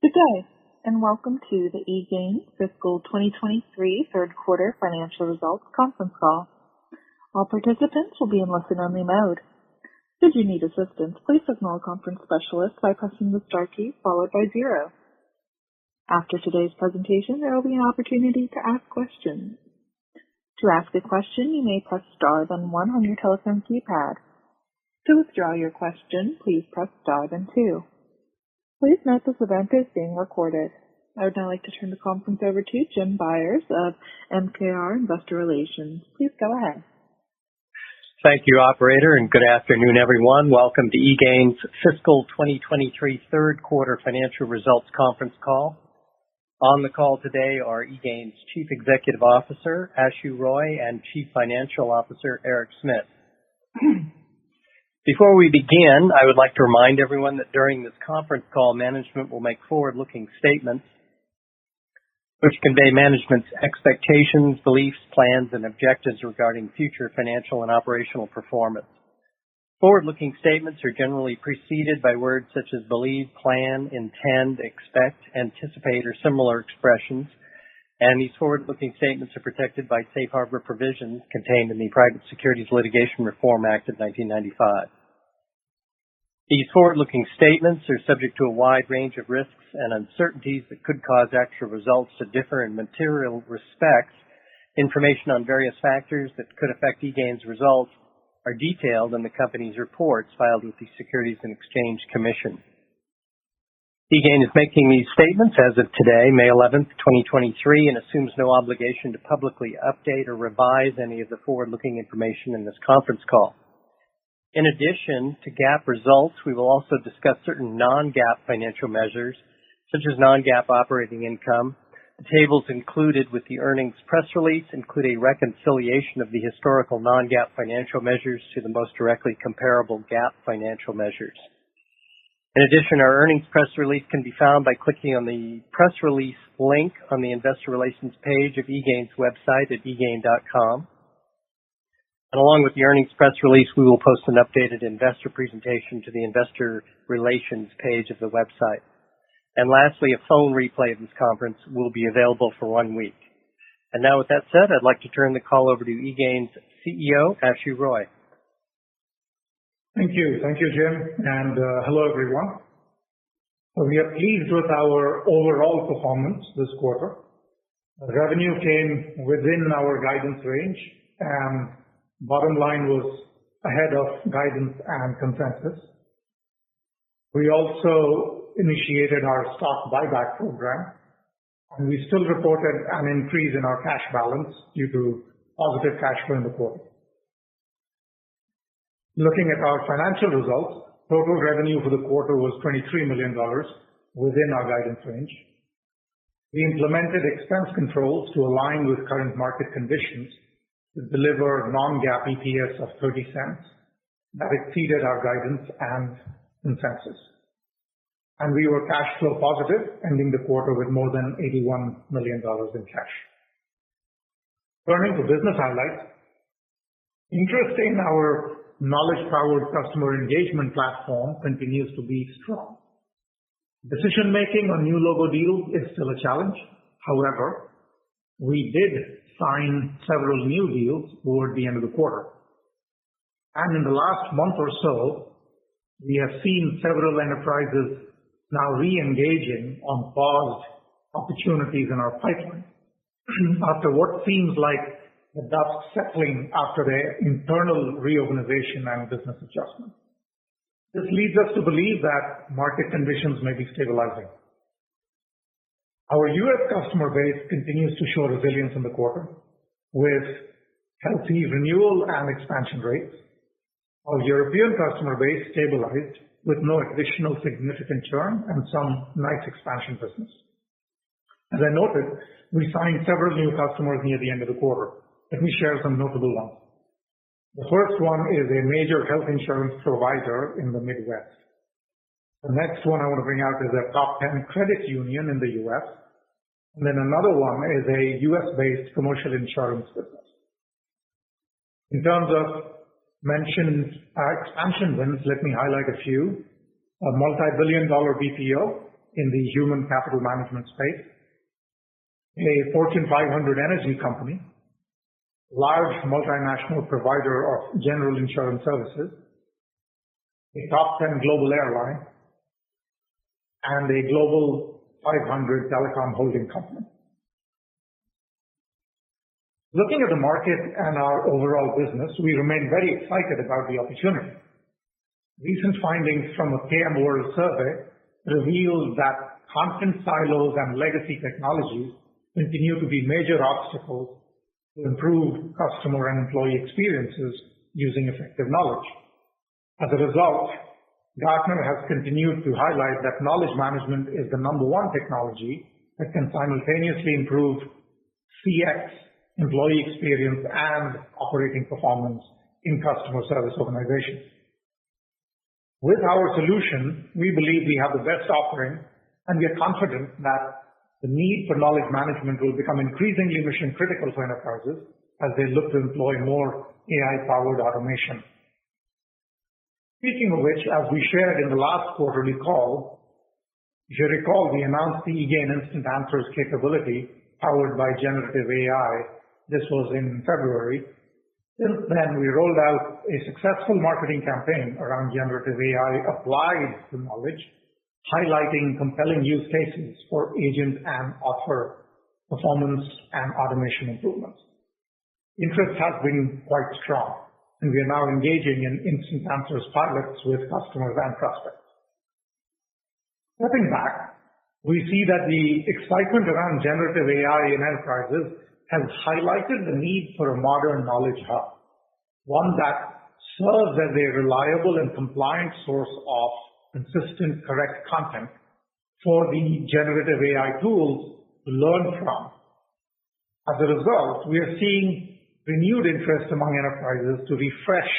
Good day, and welcome to the eGain Fiscal 2023 Third Quarter Financial Results Conference Call. All participants will be in listen-only mode. Should you need assistance, please signal a conference specialist by pressing the star key followed by 0. After today's presentation, there will be an opportunity to ask questions. To ask a question, you may press star then 1 on your telephone keypad. To withdraw your question, please press star then 2. Please note this event is being recorded. I would now like to turn the conference over to Jim Byers of MKR Investor Relations. Please go ahead. Thank you, operator, and good afternoon, everyone. Welcome to eGain's Fiscal 2023 Third Quarter Financial Results Conference Call. On the call today are eGain's Chief Executive Officer, Ashu Roy, and Chief Financial Officer, Eric Smith. Before we begin, I would like to remind everyone that during this conference call, management will make forward-looking statements which convey management's expectations, beliefs, plans, and objectives regarding future financial and operational performance. Forward-looking statements are generally preceded by words such as believe, plan, intend, expect, anticipate, or similar expressions, and these forward-looking statements are protected by safe harbor provisions contained in the Private Securities Litigation Reform Act of 1995. These forward-looking statements are subject to a wide range of risks and uncertainties that could cause actual results to differ in material respects. Information on various factors that could affect eGain's results are detailed in the company's reports filed with the Securities and Exchange Commission. eGain is making these statements as of today, May 11th, 2023, and assumes no obligation to publicly update or revise any of the forward-looking information in this conference call. In addition to GAAP results, we will also discuss certain non-GAAP financial measures, such as non-GAAP operating income. The tables included with the earnings press release include a reconciliation of the historical non-GAAP financial measures to the most directly comparable GAAP financial measures. In addition, our earnings press release can be found by clicking on the press release link on the Investor Relations page of eGain's website at egain.com. And along with the earnings press release, we will post an updated investor presentation to the Investor Relations page of the website. And lastly, a phone replay of this conference will be available for 1 week. And now with that said, I'd like to turn the call over to eGain's CEO, Ashu Roy. Thank you. Thank you, Jim. And hello, everyone. We are pleased with our overall performance this quarter. Revenue came within our guidance range, and bottom line was ahead of guidance and consensus. We also initiated our stock buyback program, and we still reported an increase in our cash balance due to positive cash flow in the quarter. Looking at our financial results, total revenue for the quarter was $23 million within our guidance range. We implemented expense controls to align with current market conditions to deliver non-GAAP EPS of 30 cents. That exceeded our guidance and consensus. And we were cash flow positive, ending the quarter with more than $81 million in cash. Turning to business highlights, interest in our knowledge-powered customer engagement platform continues to be strong. Decision-making on new logo deals is still a challenge. However, we did sign several new deals toward the end of the quarter. And in the last month or so, we have seen several enterprises now re-engaging on paused opportunities in our pipeline after what seems like the dust settling after their internal reorganization and business adjustment. This leads us to believe that market conditions may be stabilizing. Our U.S. customer base continues to show resilience in the quarter with healthy renewal and expansion rates. Our European customer base stabilized with no additional significant churn and some nice expansion business. As I noted, we signed several new customers near the end of the quarter. Let me share some notable ones. The first one is a major health insurance provider in the Midwest. The next one I want to bring out is a top 10 credit union in the U.S. And then another one is a U.S.-based commercial insurance business. In terms of mentioned expansion wins, let me highlight a few. A multi-billion-dollar BPO in the human capital management space, a Fortune 500 energy company, large multinational provider of general insurance services, a top 10 global airline, and a global 500 telecom holding company. Looking at the market and our overall business, we remain very excited about the opportunity. Recent findings from a KM World survey revealed that content silos and legacy technologies continue to be major obstacles to improve customer and employee experiences using effective knowledge. As a result, Gartner has continued to highlight that knowledge management is the number one technology that can simultaneously improve CX, employee experience, and operating performance in customer service organizations. With our solution, we believe we have the best offering, and we are confident that the need for knowledge management will become increasingly mission critical for enterprises as they look to employ more AI-powered automation. Speaking of which, as we shared in the last quarterly call, if you recall, we announced the EGAin Instant Answers capability powered by generative AI. This was in February. Since then, we rolled out a successful marketing campaign around generative AI applied to knowledge, highlighting compelling use cases for agent and author performance and automation improvements. Interest has been quite strong, and we are now engaging in instant answers pilots with customers and prospects. Stepping back, we see that the excitement around generative AI in enterprises has highlighted the need for a modern knowledge hub, one that serves as a reliable and compliant source of consistent, correct content for the generative AI tools to learn from. As a result, we are seeing renewed interest among enterprises to refresh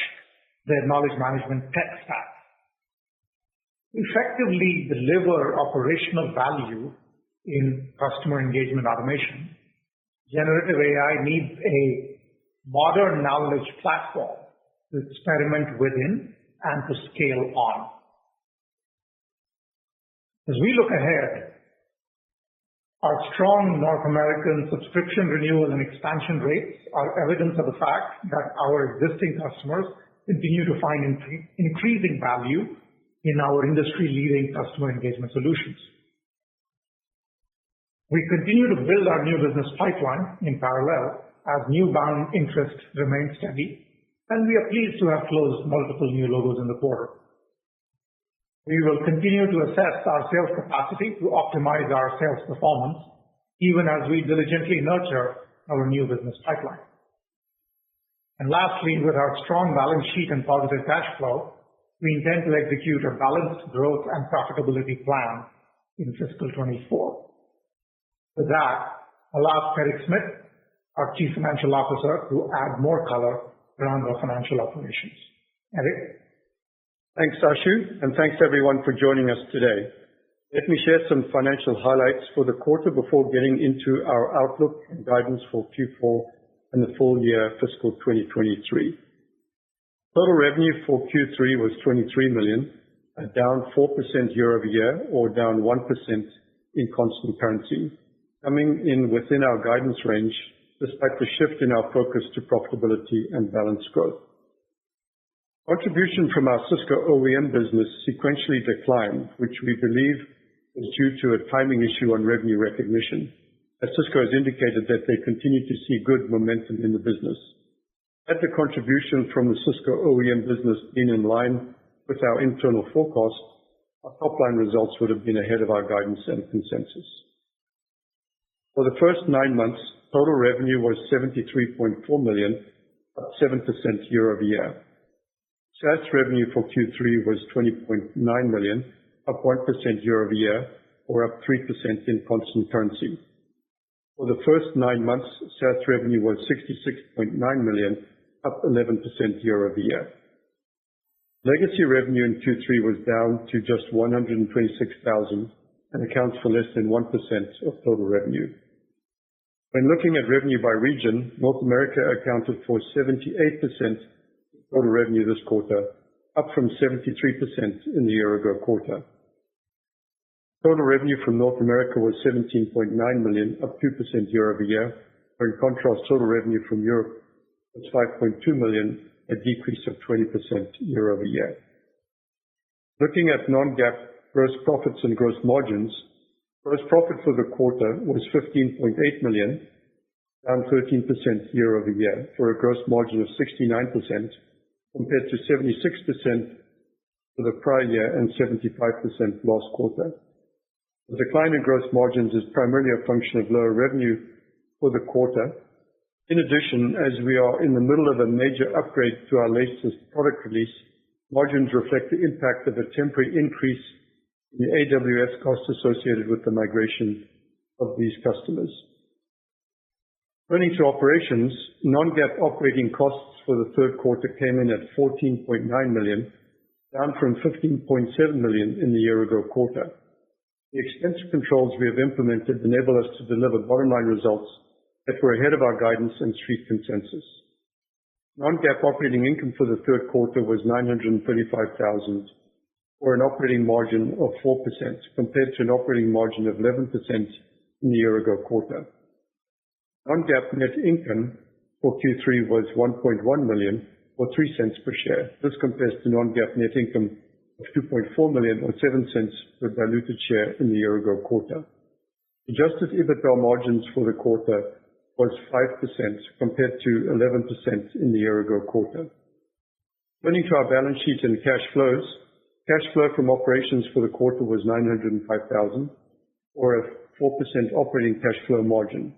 their knowledge management tech stack. Effectively deliver operational value in customer engagement automation, generative AI needs a modern knowledge platform to experiment within and to scale on. As we look ahead, our strong North American subscription renewal and expansion rates are evidence of the fact that our existing customers continue to find increasing value in our industry-leading customer engagement solutions. We continue to build our new business pipeline in parallel as newbound interest remains steady, and we are pleased to have closed multiple new logos in the quarter. We will continue to assess our sales capacity to optimize our sales performance, even as we diligently nurture our new business pipeline. And lastly, with our strong balance sheet and positive cash flow, we intend to execute a balanced growth and profitability plan in fiscal 24. With that, I'll ask Eric Smith, our Chief Financial Officer, to add more color around our financial operations. Eric? Thanks, Ashu, and thanks everyone for joining us today. Let me share some financial highlights for the quarter before getting into our outlook and guidance for Q4 and the full year fiscal 2023. Total revenue for Q3 was $23 million, down 4% year-over-year, or down 1% in constant currency, coming in within our guidance range despite the shift in our focus to profitability and balanced growth. Contribution from our Cisco OEM business sequentially declined, which we believe is due to a timing issue on revenue recognition, as Cisco has indicated that they continue to see good momentum in the business. Had the contribution from the Cisco OEM business been in line with our internal forecast, our top-line results would have been ahead of our guidance and consensus. For the first 9 months, total revenue was $73.4 million, up 7% year-over-year. SaaS revenue for Q3 was $20.9 million, up 1% year-over-year, or up 3% in constant currency. For the first 9 months, SaaS revenue was $66.9 million, up 11% year-over-year. Legacy revenue in Q3 was down to just $126,000 and accounts for less than 1% of total revenue. When looking at revenue by region, North America accounted for 78% of total revenue this quarter, up from 73% in the year-ago quarter. Total revenue from North America was $17.9 million, up 2% year-over-year, where in contrast, total revenue from Europe was $5.2 million, a decrease of 20% year-over-year. Looking at non-GAAP gross profits and gross margins, gross profit for the quarter was $15.8 million, down 13% year-over-year, for a gross margin of 69%, compared to 76% for the prior year and 75% last quarter. The decline in gross margins is primarily a function of lower revenue for the quarter. In addition, as we are in the middle of a major upgrade to our latest product release, margins reflect the impact of a temporary increase in the AWS costs associated with the migration of these customers. Turning to operations, non-GAAP operating costs for the third quarter came in at $14.9 million, down from $15.7 million in the year-ago quarter. The expense controls we have implemented enable us to deliver bottom-line results that were ahead of our guidance and street consensus. Non-GAAP operating income for the third quarter was $935,000, or an operating margin of 4%, compared to an operating margin of 11% in the year-ago quarter. Non-GAAP net income for Q3 was $1.1 million, or 3 cents per share. This compares to non-GAAP net income of $2.4 million, or 7 cents per diluted share in the year-ago quarter. Adjusted EBITDA margins for the quarter was 5% compared to 11% in the year-ago quarter. Turning to our balance sheet and cash flows, cash flow from operations for the quarter was $905,000, or a 4% operating cash flow margin.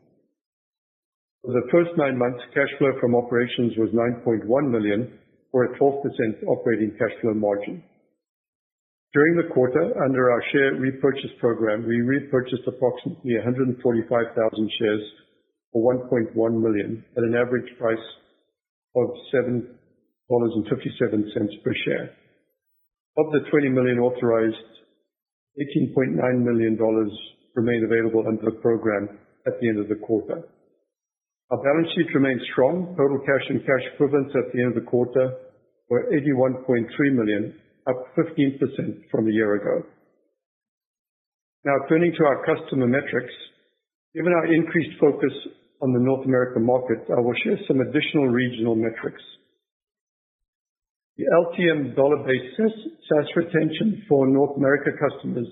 For the first 9 months, cash flow from operations was $9.1 million, or a 12% operating cash flow margin. During the quarter, under our share repurchase program, we repurchased approximately 145,000 shares for $1.1 million at an average price of $7.57 per share. Of the $20 million authorized, $18.9 million remained available under the program at the end of the quarter. Our balance sheet remains strong. Total cash and cash equivalents at the end of the quarter were $81.3 million, up 15% from a year ago. Now, turning to our customer metrics, given our increased focus on the North American market, I will share some additional regional metrics. The LTM dollar-based SaaS retention for North America customers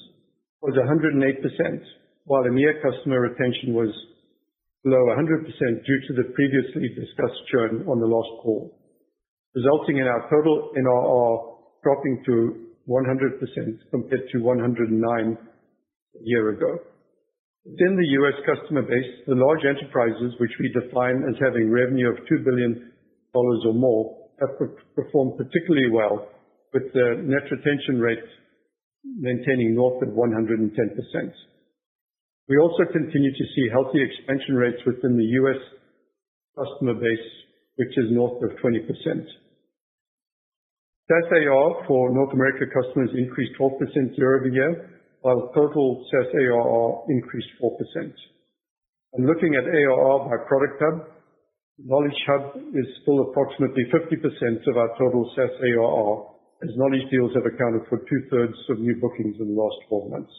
was 108%, while EMEA customer retention was below 100% due to the previously discussed churn on the last call, resulting in our total NRR dropping to 100% compared to 109% a year ago. Within the U.S. customer base, the large enterprises, which we define as having revenue of $2 billion or more, have performed particularly well, with the net retention rate maintaining north of 110%. We also continue to see healthy expansion rates within the U.S. customer base, which is north of 20%. SaaS ARR for North America customers increased 12% year-over-year, while total SaaS ARR increased 4%. And looking at ARR by product hub, Knowledge Hub is still approximately 50% of our total SaaS ARR, as knowledge deals have accounted for 2/3 of new bookings in the last 12 months.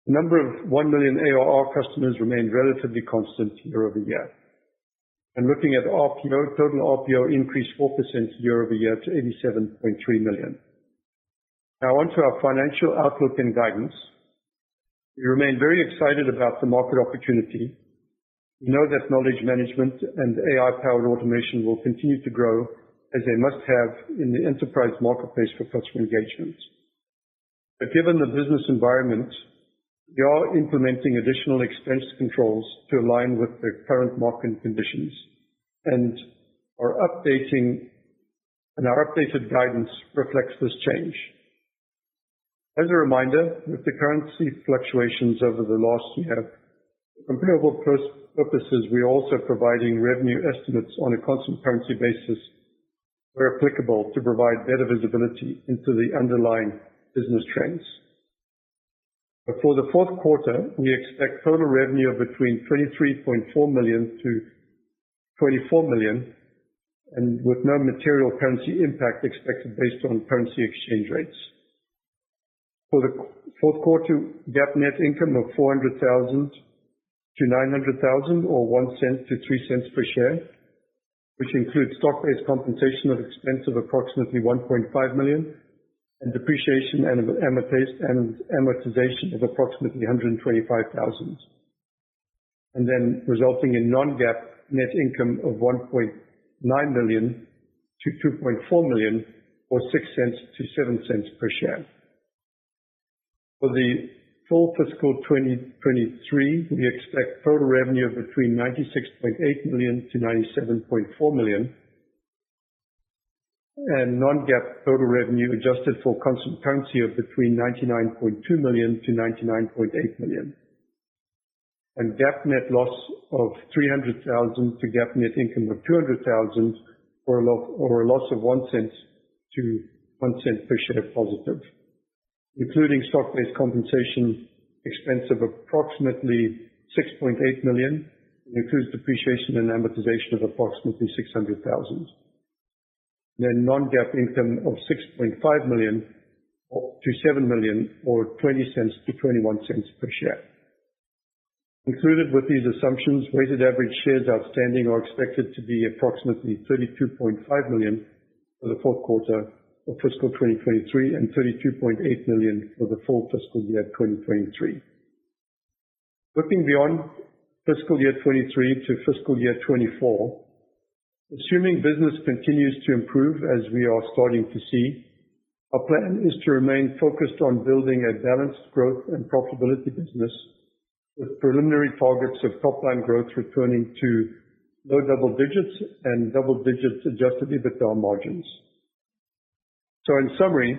The number of 1 million ARR customers remained relatively constant year-over-year. And looking at RPO, total RPO increased 4% year-over-year to $87.3 million. Now on to our financial outlook and guidance. We remain very excited about the market opportunity. We know that knowledge management and AI-powered automation will continue to grow as a must-have in the enterprise marketplace for customer engagement. But given the business environment, we are implementing additional expense controls to align with the current market conditions, and our updated guidance reflects this change. As a reminder, with the currency fluctuations over the last year, for comparable purposes, we are also providing revenue estimates on a constant currency basis where applicable to provide better visibility into the underlying business trends. For the fourth quarter, we expect total revenue of between $23.4 million to $24 million, and with no material currency impact expected based on currency exchange rates. For the Fourth quarter GAAP net income of $400,000 to $900,000, or 1 cent to 3 cents per share, which includes stock-based compensation of expense of approximately $1.5 million and depreciation and amortization of approximately $125,000. And then resulting in non-GAAP net income of $1.9 million to $2.4 million, or 6 cents to 7 cents per share. For the full fiscal 2023, we expect total revenue of between $96.8 million to $97.4 million, and non-GAAP total revenue adjusted for constant currency of between $99.2 million to $99.8 million, and GAAP net loss of $300,000 to GAAP net income of $200,000, or a loss of 1 cent to 1 cent per share positive, including stock-based compensation expense of approximately $6.8 million, and includes depreciation and amortization of approximately $600,000. Then non-GAAP income of $6.5 million to $7 million, or 20 cents to 21 cents per share. Included with these assumptions, weighted average shares outstanding are expected to be approximately 32.5 million for the fourth quarter of fiscal 2023 and 32.8 million for the full fiscal year 2023. Looking beyond fiscal year 23 to fiscal year 24, assuming business continues to improve as we are starting to see, our plan is to remain focused on building a balanced growth and profitability business with preliminary targets of top-line growth returning to low double digits and double-digit adjusted EBITDA margins. So in summary,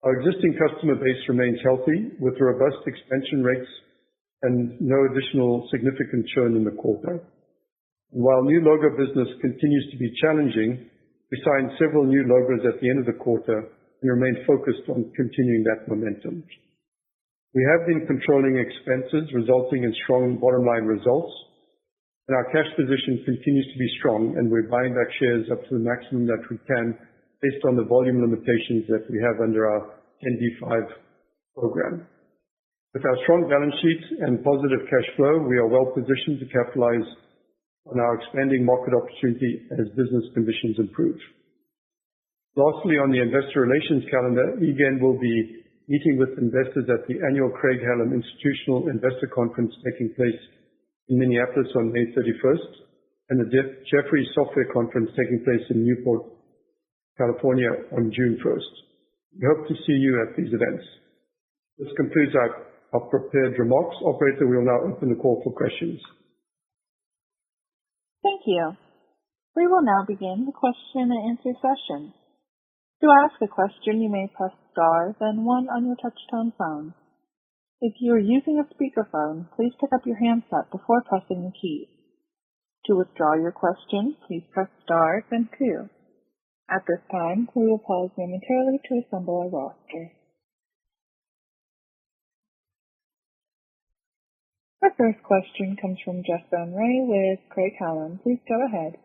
our existing customer base remains healthy with robust expansion rates and no additional significant churn in the quarter. And while new logo business continues to be challenging, we signed several new logos at the end of the quarter and remain focused on continuing that momentum. We have been controlling expenses, resulting in strong bottom-line results, and our cash position continues to be strong, and we're buying back shares up to the maximum that we can based on the volume limitations that we have under our 10b5 program. With our strong balance sheet and positive cash flow, we are well positioned to capitalize on our expanding market opportunity as business conditions improve. Lastly, on the investor relations calendar, EGAN will be meeting with investors at the annual Craig-Hallum Institutional Investor Conference taking place in Minneapolis on May 31st, and the Jefferies Software Conference taking place in Newport, California on June 1st. We hope to see you at these events. This concludes our prepared remarks. Operator, we will now open the call for questions. Thank you. We will now begin the question and answer session. To ask a question, you may press star, then 1 on your touch-tone phone. If you are using a speakerphone, please pick up your handset before pressing the keys. To withdraw your question, please press star, then 2. At this time, we will pause momentarily to assemble our roster. Our first question comes from Jeff Van Rhee with Craig-Hallum. Please go ahead.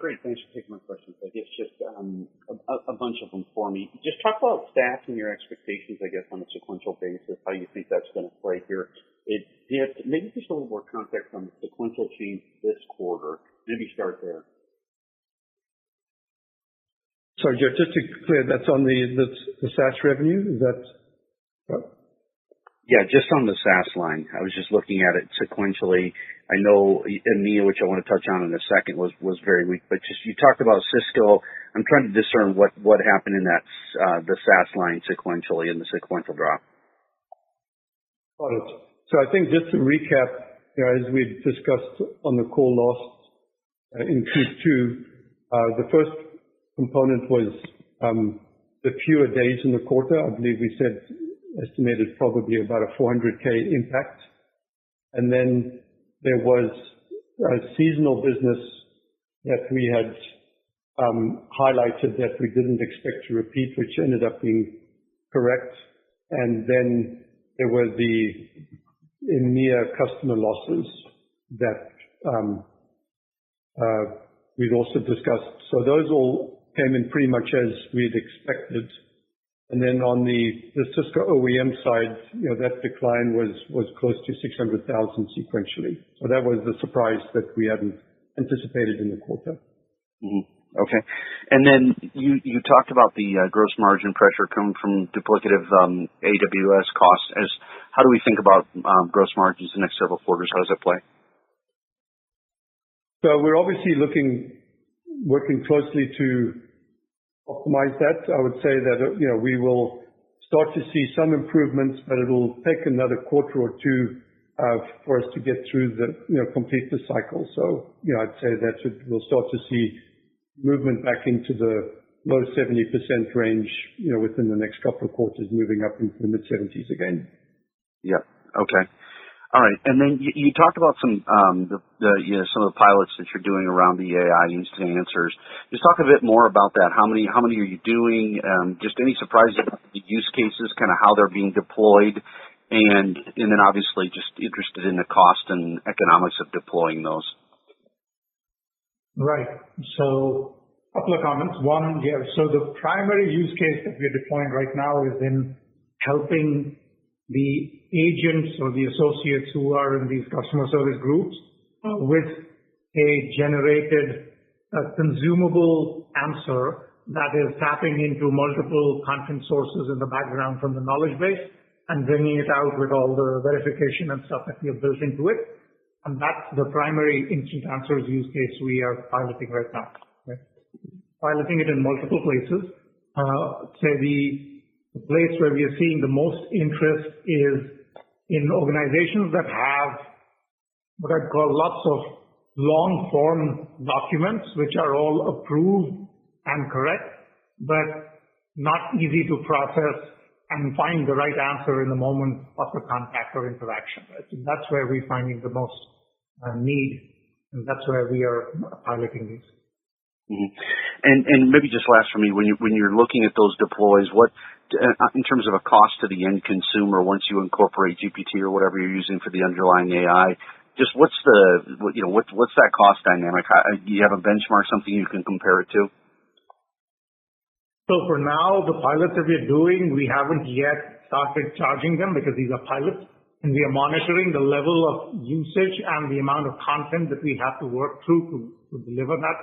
Great. Thanks for taking my questions. I guess just a bunch of them for me. Just talk about SaaS and your expectations, I guess, on a sequential basis, how you think that's going to play here. Maybe just a little more context on the sequential change this quarter. Maybe start there. Sorry, Jeff, just to clear, that's on the SaaS revenue? Is that? Yeah, just on the SaaS line. I was just looking at it sequentially. I know EMEA, which I want to touch on in a second, was very weak, but just you talked about Cisco. I'm trying to discern what happened in that the SaaS line sequentially in the sequential drop. Got it. So I think just to recap, as we discussed on the call in Q2, the first component was the fewer days in the quarter. I believe we estimated probably about a $400K impact. And then there was a seasonal business that we had highlighted that we didn't expect to repeat, which ended up being correct. And then there were the EMEA customer losses that we'd also discussed. So those all came in pretty much as we'd expected. And then on the Cisco OEM side, that decline was close to 600,000 sequentially. So that was the surprise that we hadn't anticipated in the quarter. Mm-hmm. Okay. And then you talked about the gross margin pressure coming from duplicative AWS costs. How do we think about gross margins the next several quarters? How does it play? So we're obviously working closely to optimize that. I would say that, we will start to see some improvements, but it'll take another quarter or two for us to get through complete the cycle. So, I'd say that we'll start to see movement back into the low 70% range, within the next couple of quarters, moving up into the mid-70s again. Yeah. Okay. All right. And then you talked about some some of the pilots that you're doing around the AI instant answers. Just talk a bit more about that. How many are you doing? Just any surprises about the use cases, kind of how they're being deployed, and then obviously just interested in the cost and economics of deploying those. Right. So a couple of comments. One, so the primary use case that we're deploying right now is in helping the agents or the associates who are in these customer service groups with a generated consumable answer that is tapping into multiple content sources in the background from the knowledge base and bringing it out with all the verification and stuff that we have built into it. And that's the primary instant answers use case we are piloting right now. Right? Piloting it in multiple places. Say the place where we are seeing the most interest is in organizations that have what I'd call lots of long-form documents, which are all approved and correct, but not easy to process and find the right answer in the moment of the contact or interaction. Right? So that's where we're finding the most need, and that's where we are piloting these. Mm-hmm. And maybe just last for me, when you're looking at those deploys, what in terms of a cost to the end consumer once you incorporate GPT or whatever you're using for the underlying AI, just what's that cost dynamic? Do you have a benchmark, something you can compare it to? So for now, the pilots that we're doing, we haven't yet started charging them because these are pilots, and we are monitoring the level of usage and the amount of content that we have to work through to deliver that.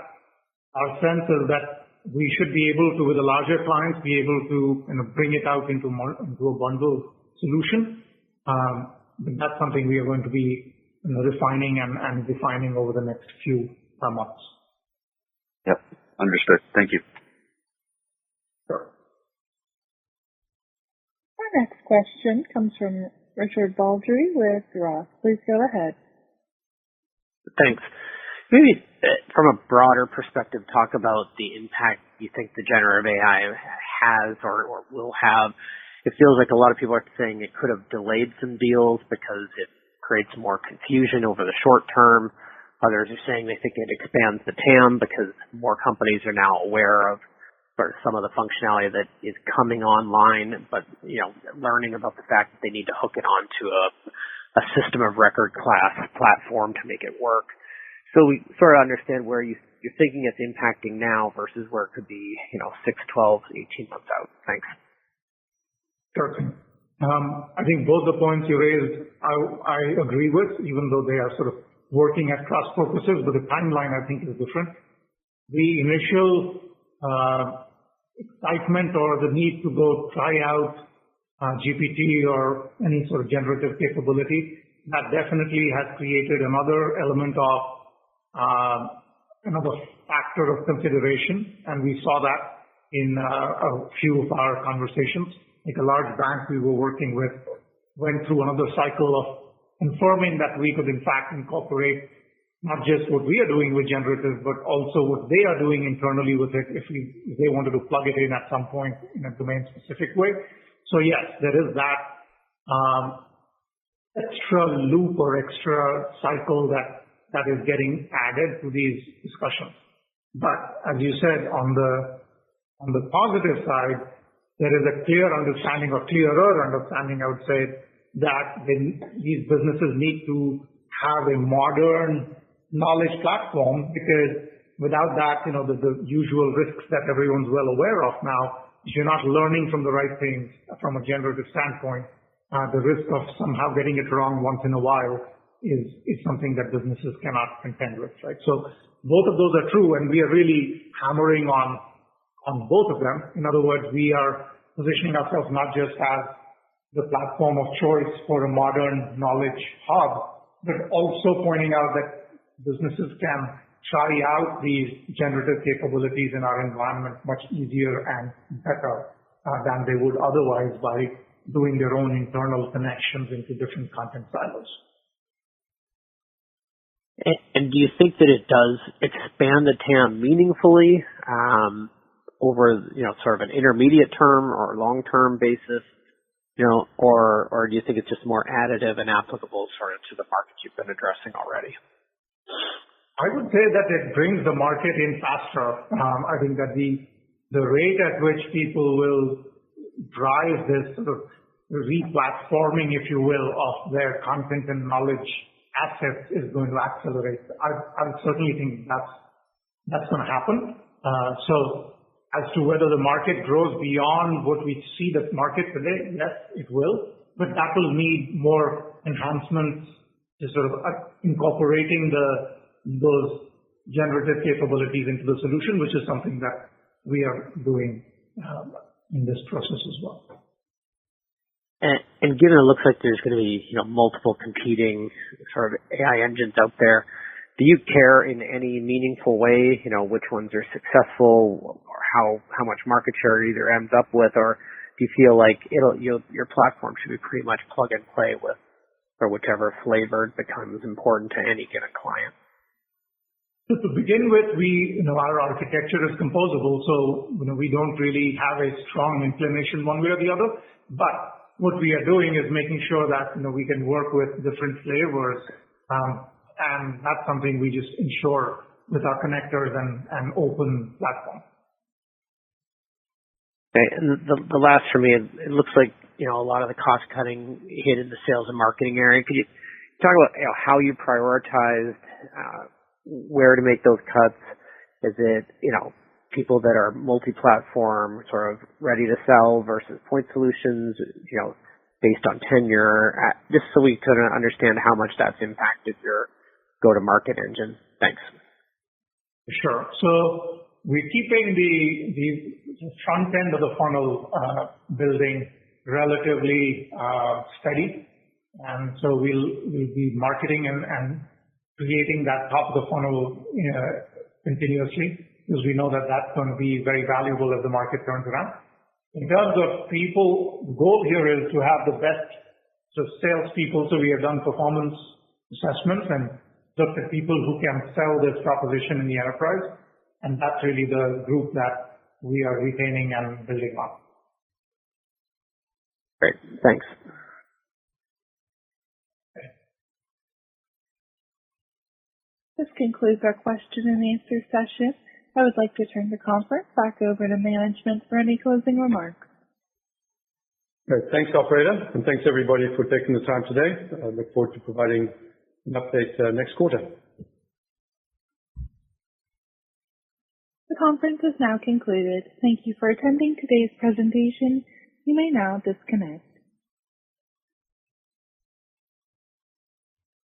Our sense is that we should be able to, with the larger clients, be able to bring it out into a bundle solution. But that's something we are going to be refining and defining over the next few months. Yep, understood. Thank you. Sure. Our next question comes from Richard Baldry with Roth. Please go ahead. Thanks. Maybe from a broader perspective, talk about the impact you think the generative AI has or will have. It feels like a lot of people are saying it could have delayed some deals because it creates more confusion over the short term. Others are saying they think it expands the TAM because more companies are now aware of sort of some of the functionality that is coming online, but learning about the fact that they need to hook it onto a system of record class platform to make it work. So we sort of understand where you're thinking it's impacting now versus where it could be, 6, 12, 18 months out. Thanks. Sure. I think both the points you raised, I agree with, even though they are sort of working at cross purposes, but the timeline I think is different. The initial excitement or the need to go try out GPT or any sort of generative capability, that definitely has created another element of another factor of consideration, and we saw that in a few of our conversations. Like a large bank we were working with went through another cycle of confirming that we could in fact incorporate not just what we are doing with generative, but also what they are doing internally with it if they wanted to plug it in at some point in a domain-specific way. So yes, there is that extra loop or extra cycle that is getting added to these discussions. But as you said, on the positive side, there is a clear understanding or clearer understanding, I would say, that these businesses need to have a modern knowledge platform, because without that, the usual risks that everyone's well aware of now, if you're not learning from the right things from a generative standpoint, the risk of somehow getting it wrong once in a while is something that businesses cannot contend with, right? So both of those are true, and we are really hammering on both of them. In other words, we are positioning ourselves not just as the platform of choice for a modern knowledge hub, but also pointing out that businesses can try out these generative capabilities in our environment much easier and better than they would otherwise by doing their own internal connections into different content silos. And do you think that it does expand the TAM meaningfully over, sort of an intermediate term or long-term basis, or do you think it's just more additive and applicable sort of to the markets you've been addressing already? I would say that it brings the market in faster. I think that the rate at which people will drive this sort of re-platforming, if you will, of their content and knowledge assets is going to accelerate. I certainly think that's going to happen. So as to whether the market grows beyond what we see the market today, yes, it will, but that will need more enhancements to sort of incorporating those generative capabilities into the solution, which is something that we are doing in this process as well. And given it looks like there's going to be, multiple competing sort of AI engines out there, do you care in any meaningful way, which ones are successful or how much market share it either ends up with, or do you feel like your platform should be pretty much plug and play with, or whichever flavor becomes important to any given client? So to begin with, our architecture is composable, so we don't really have a strong inclination one way or the other. But what we are doing is making sure that we can work with different flavors, and that's something we just ensure with our connectors and open platform. Okay, and the last for me, it looks like a lot of the cost cutting hit in the sales and marketing area. Could you talk about how you prioritized where to make those cuts? Is it people that are multi-platform, sort of ready to sell versus point solutions, based on tenure, just so we could understand how much that's impacted your go-to-market engine? Thanks. Sure. So we're keeping the front end of the funnel building relatively steady, and so we'll be marketing and creating that top of the funnel continuously, because we know that that's going to be very valuable as the market turns around. In terms of people, the goal here is to have the best salespeople. So we have done performance assessments and looked at people who can sell this proposition in the enterprise, and that's really the group that we are retaining and building on. Great, thanks. This concludes our question and answer session. I would like to turn the conference back over to management for any closing remarks. Great. Thanks, operator, and thanks everybody for taking the time today. I look forward to providing an update next quarter. The conference is now concluded. Thank you for attending today's presentation. You may now disconnect.